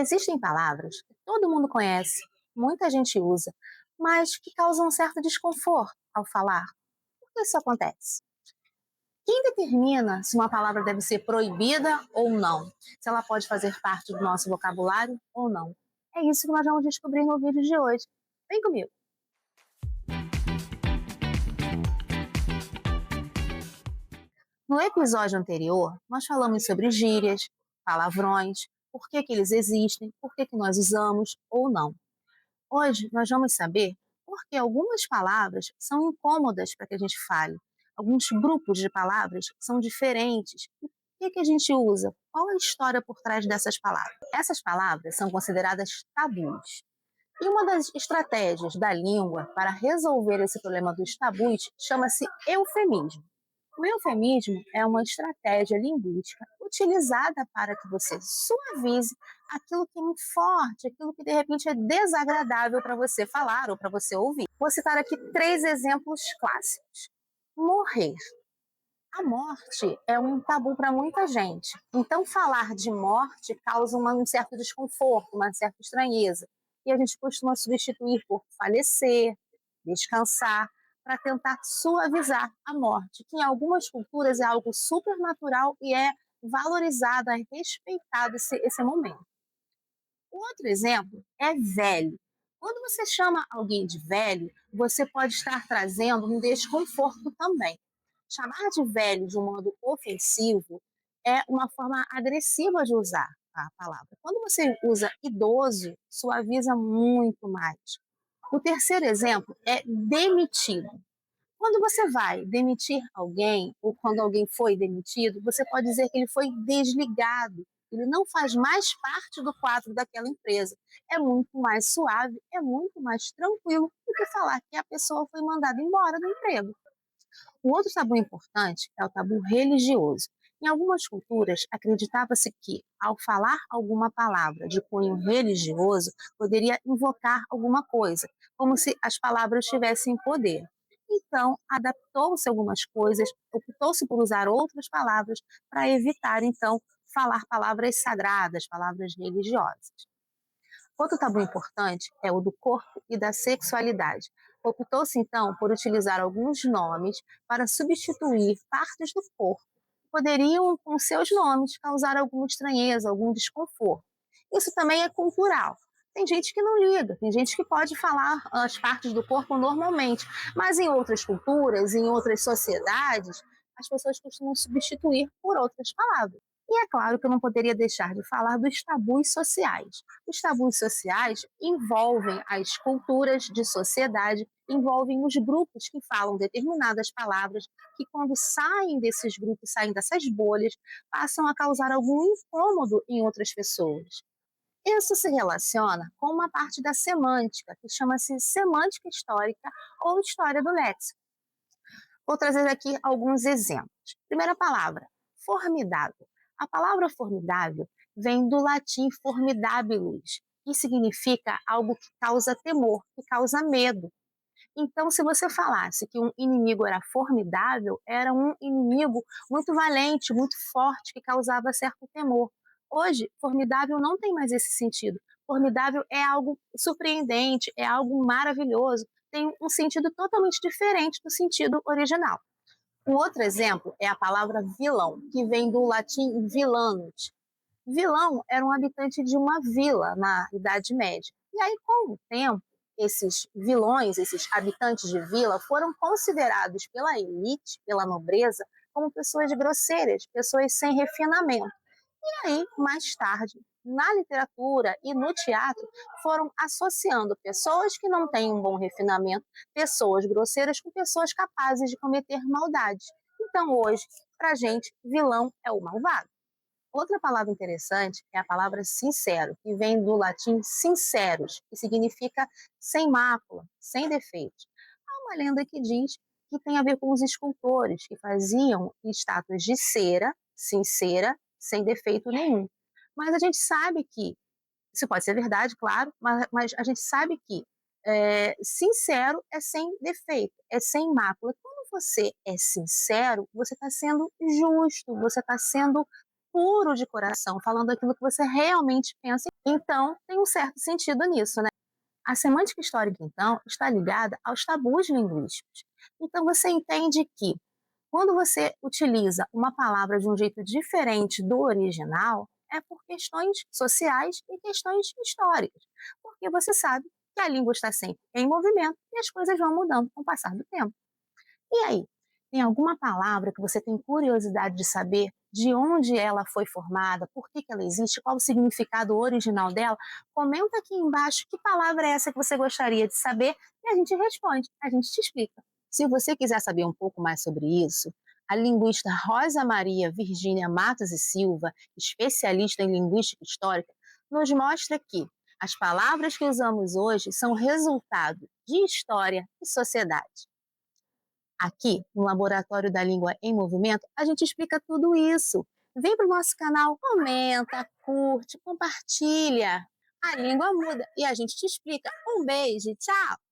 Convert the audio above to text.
Existem palavras que todo mundo conhece, muita gente usa, mas que causam um certo desconforto ao falar. Por que isso acontece? Quem determina se uma palavra deve ser proibida ou não? Se ela pode fazer parte do nosso vocabulário ou não? É isso que nós vamos descobrir no vídeo de hoje. Vem comigo! No episódio anterior, nós falamos sobre gírias, palavrões, por que eles existem, por que nós usamos ou não. Hoje nós vamos saber por que algumas palavras são incômodas para que a gente fale. Alguns grupos de palavras são diferentes. E por que a gente usa? Qual a história por trás dessas palavras? Essas palavras são consideradas tabus. E uma das estratégias da língua para resolver esse problema dos tabus chama-se eufemismo. O eufemismo é uma estratégia linguística utilizada para que você suavize aquilo que é muito forte, aquilo que de repente é desagradável para você falar ou para você ouvir. Vou citar aqui 3 exemplos clássicos. Morrer. A morte é um tabu para muita gente. Então, falar de morte causa um certo desconforto, uma certa estranheza. E a gente costuma substituir por falecer, descansar, para tentar suavizar a morte, que em algumas culturas é algo supernatural e é valorizado, é respeitado esse momento. O outro exemplo é velho. Quando você chama alguém de velho, você pode estar trazendo um desconforto também. Chamar de velho de um modo ofensivo é uma forma agressiva de usar a palavra. Quando você usa idoso, suaviza muito mais. O terceiro exemplo é demitido. Quando você vai demitir alguém, ou quando alguém foi demitido, você pode dizer que ele foi desligado. Ele não faz mais parte do quadro daquela empresa. É muito mais suave, é muito mais tranquilo do que falar que a pessoa foi mandada embora do emprego. O outro tabu importante é o tabu religioso. Em algumas culturas, acreditava-se que, ao falar alguma palavra de cunho religioso, poderia invocar alguma coisa, como se as palavras tivessem poder. Então, adaptou-se algumas coisas, optou-se por usar outras palavras para evitar, então, falar palavras sagradas, palavras religiosas. Outro tabu importante é o do corpo e da sexualidade. Optou-se, então, por utilizar alguns nomes para substituir partes do corpo que poderiam, com seus nomes, causar alguma estranheza, algum desconforto. Isso também é cultural. Tem gente que não liga, tem gente que pode falar as partes do corpo normalmente, mas em outras culturas, em outras sociedades, as pessoas costumam substituir por outras palavras. E é claro que eu não poderia deixar de falar dos tabus sociais. Os tabus sociais envolvem as culturas de sociedade, envolvem os grupos que falam determinadas palavras, que quando saem desses grupos, saem dessas bolhas, passam a causar algum incômodo em outras pessoas. Isso se relaciona com uma parte da semântica, que chama-se semântica histórica ou história do léxico. Vou trazer aqui alguns exemplos. Primeira palavra, formidável. A palavra formidável vem do latim formidabilis, que significa algo que causa temor, que causa medo. Então, se você falasse que um inimigo era formidável, era um inimigo muito valente, muito forte, que causava certo temor. Hoje, formidável não tem mais esse sentido. Formidável é algo surpreendente, é algo maravilhoso, tem um sentido totalmente diferente do sentido original. Um outro exemplo é a palavra vilão, que vem do latim vilanus. Vilão era um habitante de uma vila na Idade Média. E aí, com o tempo, esses vilões, esses habitantes de vila, foram considerados pela elite, pela nobreza, como pessoas grosseiras, pessoas sem refinamento. E aí, mais tarde, na literatura e no teatro, foram associando pessoas que não têm um bom refinamento, pessoas grosseiras, com pessoas capazes de cometer maldades. Então, hoje, para a gente, vilão é o malvado. Outra palavra interessante é a palavra sincero, que vem do latim sinceros, que significa sem mácula, sem defeitos. Há uma lenda que diz que tem a ver com os escultores, que faziam estátuas de cera, sincera, sem defeito nenhum. Mas a gente sabe que, isso pode ser verdade, claro, mas a gente sabe que sincero é sem defeito, é sem mácula. Quando você é sincero, você está sendo justo, você está sendo puro de coração, falando aquilo que você realmente pensa. Então, tem um certo sentido nisso, né? A semântica histórica, então, está ligada aos tabus linguísticos. Então, você entende que quando você utiliza uma palavra de um jeito diferente do original, é por questões sociais e questões históricas. Porque você sabe que a língua está sempre em movimento e as coisas vão mudando com o passar do tempo. E aí, tem alguma palavra que você tem curiosidade de saber de onde ela foi formada, por que ela existe, qual o significado original dela? Comenta aqui embaixo que palavra é essa que você gostaria de saber e a gente responde, a gente te explica. Se você quiser saber um pouco mais sobre isso, a linguista Rosa Maria Virgínia Matos e Silva, especialista em linguística histórica, nos mostra que as palavras que usamos hoje são resultado de história e sociedade. Aqui, no Laboratório da Língua em Movimento, a gente explica tudo isso. Vem para o nosso canal, comenta, curte, compartilha. A língua muda e a gente te explica. Um beijo, tchau!